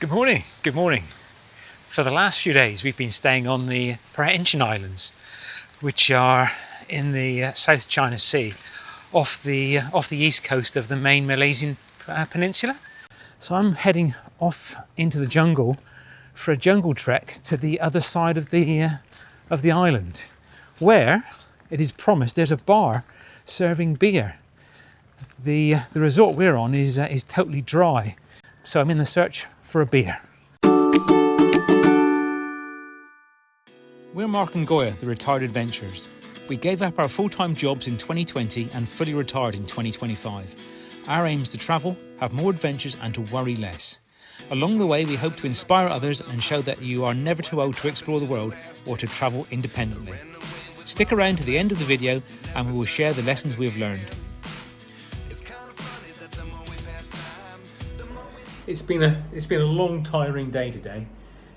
Good morning, good morning. For the last few days we've been staying on the Perhentian Islands, which are in the South China Sea, off the east coast of the main Malaysian peninsula. So I'm heading off into the jungle for a jungle trek to the other side of the island, where it is promised there's a bar serving beer. The resort we're on is totally dry, so I'm in the search for a beer. We're Mark and Goya, the retired adventurers. We gave up our full-time jobs in 2020 and fully retired in 2025. Our aim is to travel, have more adventures and to worry less. Along the way, we hope to inspire others and show that you are never too old to explore the world or to travel independently. Stick around to the end of the video and we will share the lessons we have learned. It's been a long, tiring day today.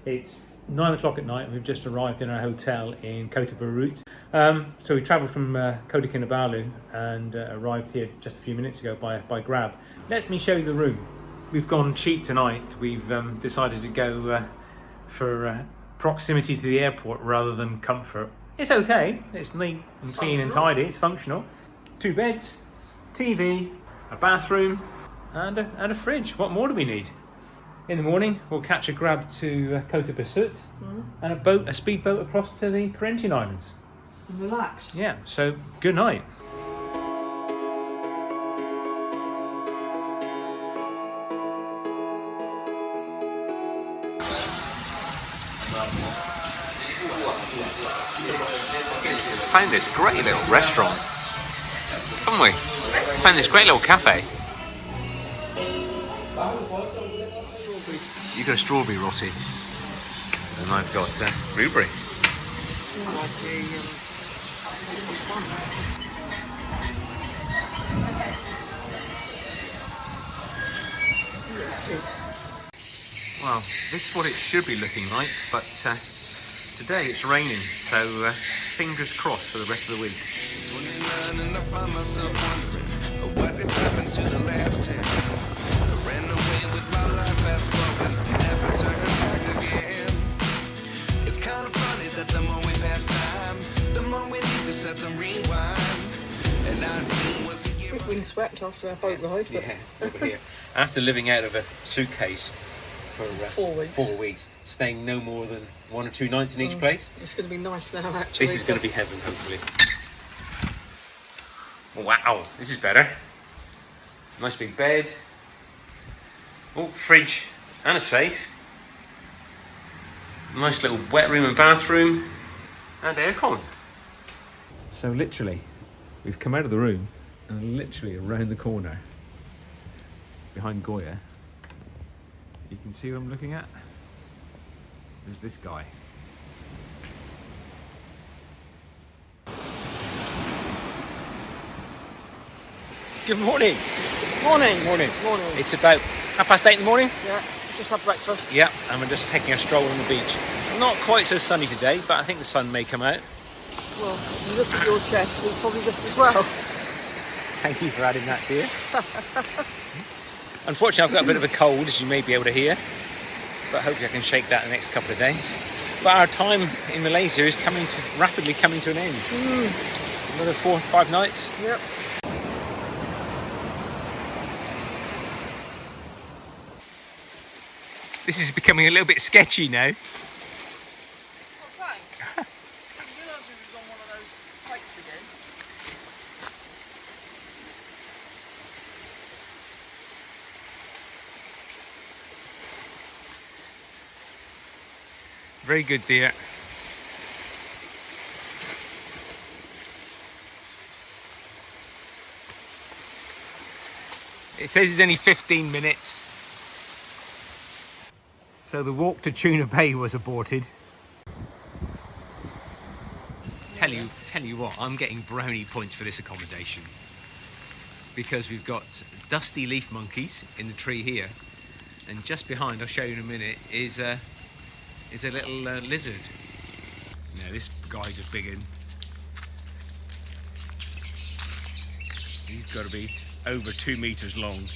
It's 9 o'clock at night and we've just arrived in our hotel in Kota, Bharu. So we travelled from Kota Kinabalu and arrived here just a few minutes ago by Grab. Let me show you the room. We've gone cheap tonight. We've decided to go for proximity to the airport rather than comfort. It's okay. It's neat and clean and tidy. It's functional. 2 beds, TV, a bathroom, and a fridge. What more do we need? In the morning, we'll catch a Grab to Kota Besut and a speedboat across to the Perhentian Islands. And relax. Yeah, so good night. Found this great little restaurant, haven't we? Found this great little cafe. You got a strawberry rossi, and I've got blueberry. Well, this is what it should be looking like, but today it's raining, so fingers crossed for the rest of the week. 29 and I find myself wondering what did happen to the last 10. I ran away with my life, fast forward, never turn back again. It's kind of funny that the more we pass time, the more we need to set the rewind. And 19 was the year. We've windswept after our boat ride, but Yeah, over here. After living out of a suitcase for 4 weeks, staying no more than 1 or 2 nights in each place. It's going to be nice now, actually. This is going to be heaven, hopefully. Wow, this is better. Nice big bed. Oh, fridge and a safe. Nice little wet room and bathroom. And aircon. So literally, we've come out of the room and literally around the corner, behind Goya, you can see what I'm looking at? There's this guy. Good morning. Morning. Morning. Morning. It's about 8:30 in the morning. Yeah, just had breakfast. Yeah, and we're just taking a stroll on the beach. Not quite so sunny today, but I think the sun may come out. Well, if you look at your chest, it's probably just as well. Thank you for adding that, dear. Unfortunately, I've got a bit of a cold, as you may be able to hear, but hopefully I can shake that in the next couple of days. But our time in Malaysia is rapidly coming to an end. Another 4 or 5 nights. Yep. This is becoming a little bit sketchy now. Well, thanks. I didn't realise we was on one of those hikes again. Very good, dear. It says it's only 15 minutes. So the walk to Tuna Bay was aborted. Tell you what, I'm getting brownie points for this accommodation. Because we've got dusty leaf monkeys in the tree here. And just behind, I'll show you in a minute, is a little lizard. Now this guy's a big one. He's got to be over 2 meters long.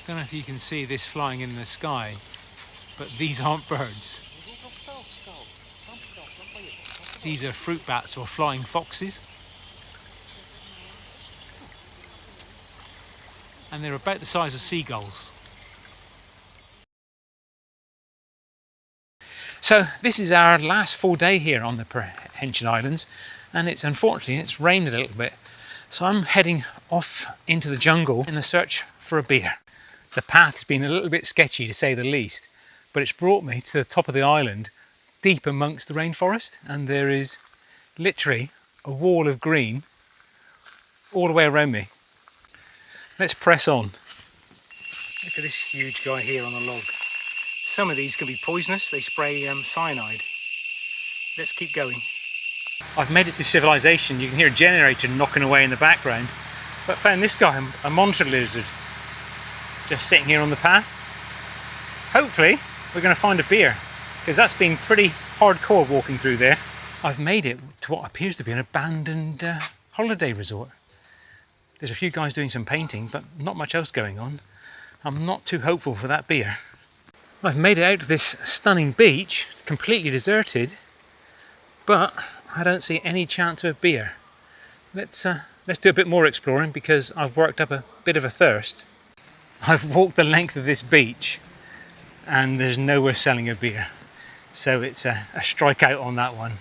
Don't know if you can see this flying in the sky, but these aren't birds. These are fruit bats or flying foxes. And they're about the size of seagulls. So this is our last full day here on the Perhentian Islands, and unfortunately it's rained a little bit. So I'm heading off into the jungle in a search for a beer. The path has been a little bit sketchy to say the least, but it's brought me to the top of the island, deep amongst the rainforest, and there is literally a wall of green all the way around me. Let's press on. Look at this huge guy here on the log. Some of these can be poisonous, they spray cyanide. Let's keep going. I've made it to civilization. You can hear a generator knocking away in the background, but found this guy, a monster lizard, just sitting here on the path. Hopefully we're going to find a beer, because that's been pretty hardcore walking through there. I've made it to what appears to be an abandoned holiday resort. There's a few guys doing some painting, but not much else going on. I'm not too hopeful for that beer. I've made it out to this stunning beach, completely deserted, but I don't see any chance of a beer. Let's do a bit more exploring, because I've worked up a bit of a thirst. I've walked the length of this beach and there's nowhere selling a beer. So it's a strikeout on that one.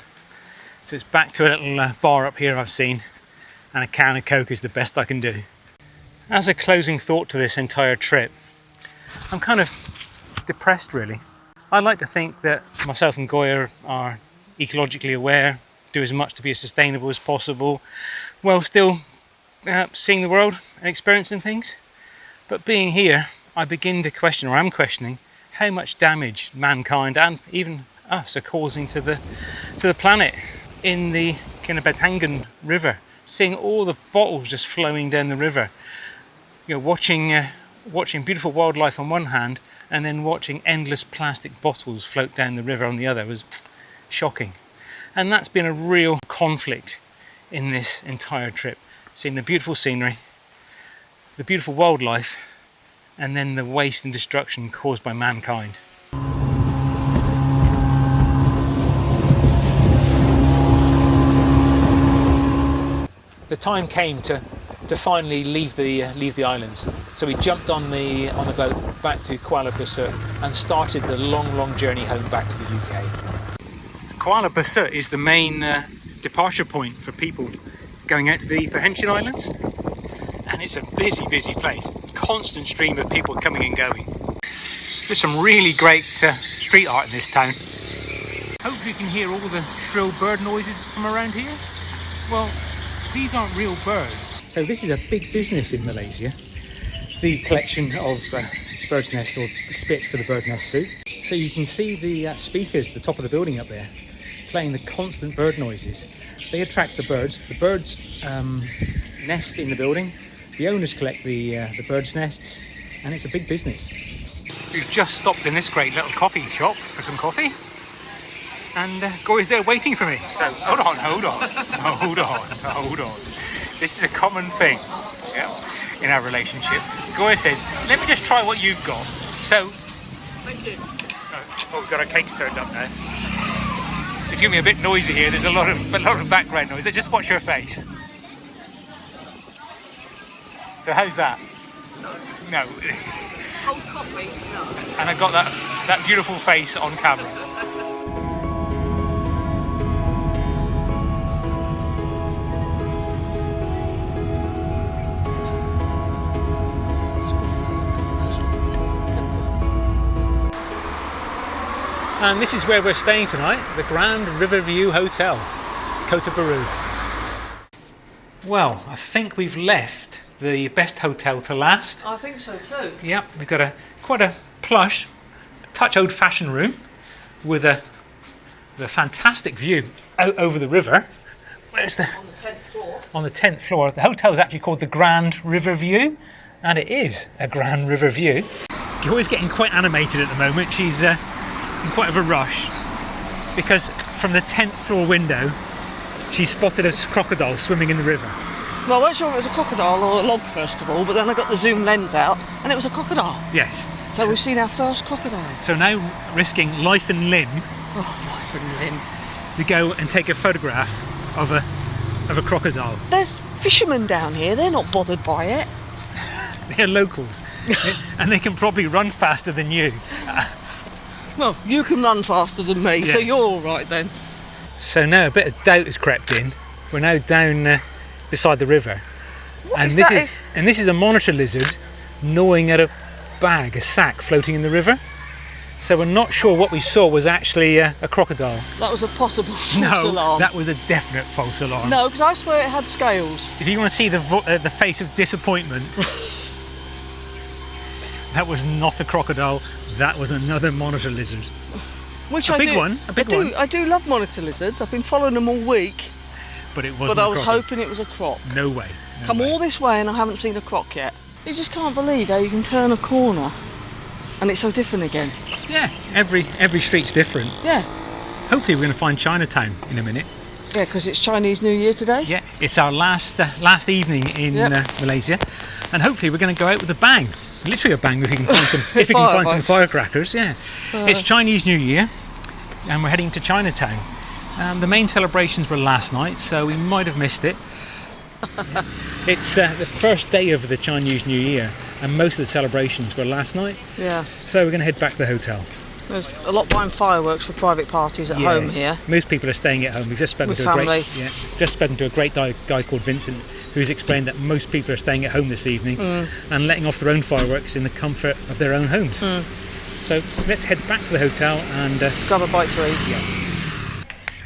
So it's back to a little bar up here I've seen, and a can of Coke is the best I can do. As a closing thought to this entire trip, I'm kind of depressed really. I like to think that myself and Goya are ecologically aware, do as much to be as sustainable as possible, while still seeing the world and experiencing things. But being here, I begin to question, or am questioning, how much damage mankind and even us are causing to the planet. In the Perhentian River, seeing all the bottles just flowing down the river, you know, watching beautiful wildlife on one hand, and then watching endless plastic bottles float down the river on the other was shocking. And that's been a real conflict in this entire trip. Seeing the beautiful scenery, the beautiful wildlife, and then the waste and destruction caused by mankind. The time came to finally leave the islands. So we jumped on the boat back to Kuala Besut and started the long journey home back to the UK. Kuala Besut is the main departure point for people going out to the Perhentian Islands, and it's a busy place. Constant stream of people coming and going. There's some really great street art in this town. Hopefully you can hear all the shrill bird noises from around here. Well, these aren't real birds. So this is a big business in Malaysia, the collection of bird's nest or spit for the bird nest soup. So you can see the speakers at the top of the building up there, playing the constant bird noises. They attract the birds. The birds nest in the building. The owners collect the birds' nests, and it's a big business. We've just stopped in this great little coffee shop for some coffee, and Goya's there waiting for me. So hold on. This is a common thing, yeah, in our relationship. Goya says, "Let me just try what you've got." So, thank you. Oh, we've got our cakes turned up now. It's going to be a bit noisy here. There's a lot of background noise. Just watch your face. So how's that? No. Cold coffee? No. And I got that beautiful face on camera. And this is where we're staying tonight, the Grand Riverview Hotel, Kota, Bharu. Well, I think we've left the best hotel to last. I think so too. Yeah, we've got quite a plush, touch old-fashioned room with the fantastic view out over the river. Where's the? On the 10th floor. On the 10th floor. The hotel is actually called the Grand Riverview, and it is a Grand Riverview. Goya's getting quite animated at the moment. She's in quite of a rush because from the 10th floor window she spotted a crocodile swimming in the river. Well, I wasn't sure if it was a crocodile or a log first of all, but then I got the zoom lens out and it was a crocodile. Yes. So we've seen our first crocodile. So now risking life and limb Oh, life and limb. to go and take a photograph of a crocodile. There's fishermen down here, they're not bothered by it. They're locals and they can probably run faster than you. Well, you can run faster than me, so Yes. you're all right then. So now a bit of doubt has crept in. We're now down beside the river, and is this that? is a monitor lizard gnawing at a bag, a sack floating in the river. So we're not sure what we saw was actually a crocodile. That was a possible false No, alarm. that was a definite false alarm. No, because I swear it had scales. If you want to see the face of disappointment, that was not a crocodile. That was another monitor lizard. Which A I big do, one, a big one. I do love monitor lizards. I've been following them all week, But it wasn't. but I a was crocodile. hoping it was a croc. No way. No Come way. all this way and I haven't seen a croc yet. You just can't believe how you can turn a corner and it's so different again. Yeah, every street's different. Yeah, Hopefully we're going to find Chinatown in a minute. yeah, because it's Chinese New Year today. Yeah, it's our last evening in Yep. Malaysia, and hopefully we're going to go out with a bang. Literally a bang if we can find some. If we can find some Fireworks. firecrackers, yeah. It's Chinese New Year, and we're heading to Chinatown. The main celebrations were last night, so we might have missed it. Yeah. It's the first day of the Chinese New Year, and most of the celebrations were last night. Yeah, So we're going to head back to the hotel. there's a lot buying fireworks for private parties at home Yes. here. Most people are staying at home. We've just spoken With to a family. great guy called Vincent, who's explained that most people are staying at home this evening and letting off their own fireworks in the comfort of their own homes. So let's head back to the hotel and. Grab a bite to eat.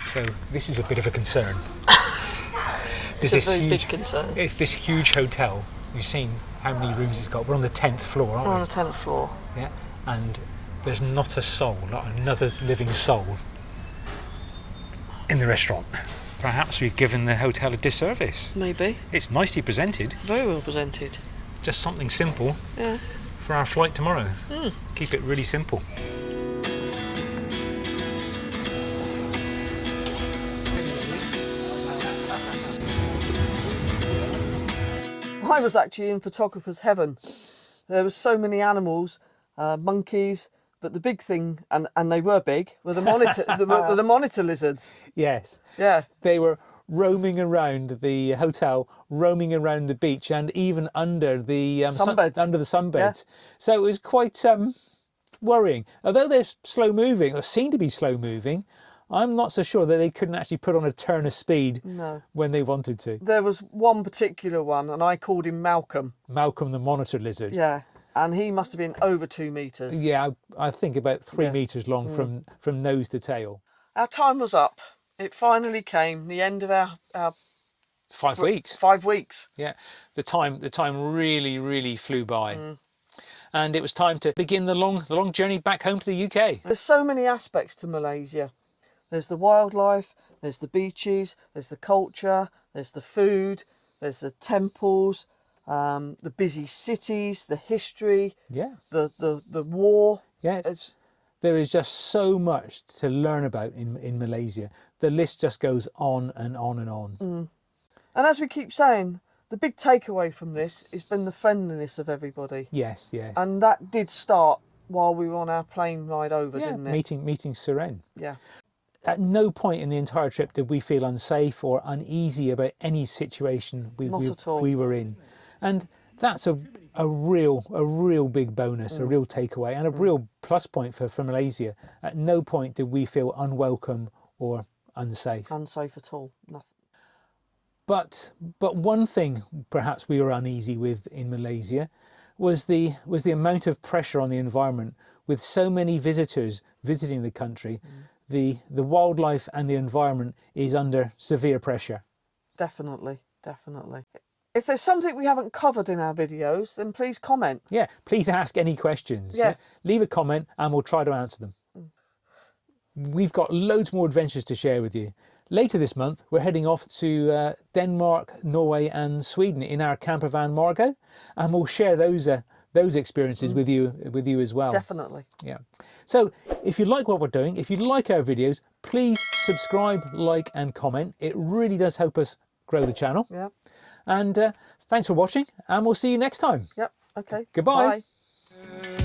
So this is a bit of a concern. It's a very big concern. It's this huge hotel. You've seen how many rooms it's got. We're on the 10th floor, aren't We're we? on the 10th floor. Yeah, and there's not a soul, not another living soul in the restaurant. Perhaps we've given the hotel a disservice. Maybe. It's nicely presented, Very well presented. just something simple Yeah. for our flight tomorrow. Keep it really simple. I was actually in photographer's heaven. There were so many animals, monkeys, but the big thing, and they were big, were the monitor, were the monitor lizards. Yes, Yeah, they were roaming around the hotel, roaming around the beach, and even under the Sunbeds. under the sunbeds. Yeah. So it was quite worrying. Although they're slow moving, or seem to be slow moving, I'm not so sure that they couldn't actually put on a turn of speed no. when they wanted to. There was one particular one, and I called him Malcolm. Malcolm the monitor lizard. Yeah, and he must have been over 2 metres. Yeah, I think about 3 Yeah. metres long from nose to tail. Our time was up. It finally came, the end of our 5 weeks. 5 weeks. Yeah, the time really flew by, and it was time to begin the long journey back home to the UK. There's so many aspects to Malaysia. There's the wildlife, there's the beaches, there's the culture, there's the food, there's the temples, the busy cities, the history, Yeah, the war. yes. There is just so much to learn about in Malaysia. The list just goes on and on and on. And as we keep saying, the big takeaway from this has been the friendliness of everybody. Yes, yes. And that did start while we were on our plane ride over, Yeah, didn't it? meeting Suren. Yeah. At no point in the entire trip did we feel unsafe or uneasy about any situation Not at all. we were in. And that's a real big bonus, a real takeaway, and a real plus point for Malaysia. At no point did we feel unwelcome or unsafe. Unsafe at all. Nothing. But one thing perhaps we were uneasy with in Malaysia was the amount of pressure on the environment. With so many visitors visiting the country, the wildlife and the environment is under severe pressure. Definitely. If there's something we haven't covered in our videos, then please comment. Yeah, please ask any questions. Yeah. Leave a comment and we'll try to answer them. We've got loads more adventures to share with you. Later this month, we're heading off to Denmark, Norway and Sweden in our camper van Margot, and we'll share those experiences with you as well. Definitely. Yeah. So if you like what we're doing, if you like our videos, please subscribe, like and comment. It really does help us grow the channel. Yeah. And thanks for watching, and we'll see you next time. Yep. Okay. Goodbye. Bye.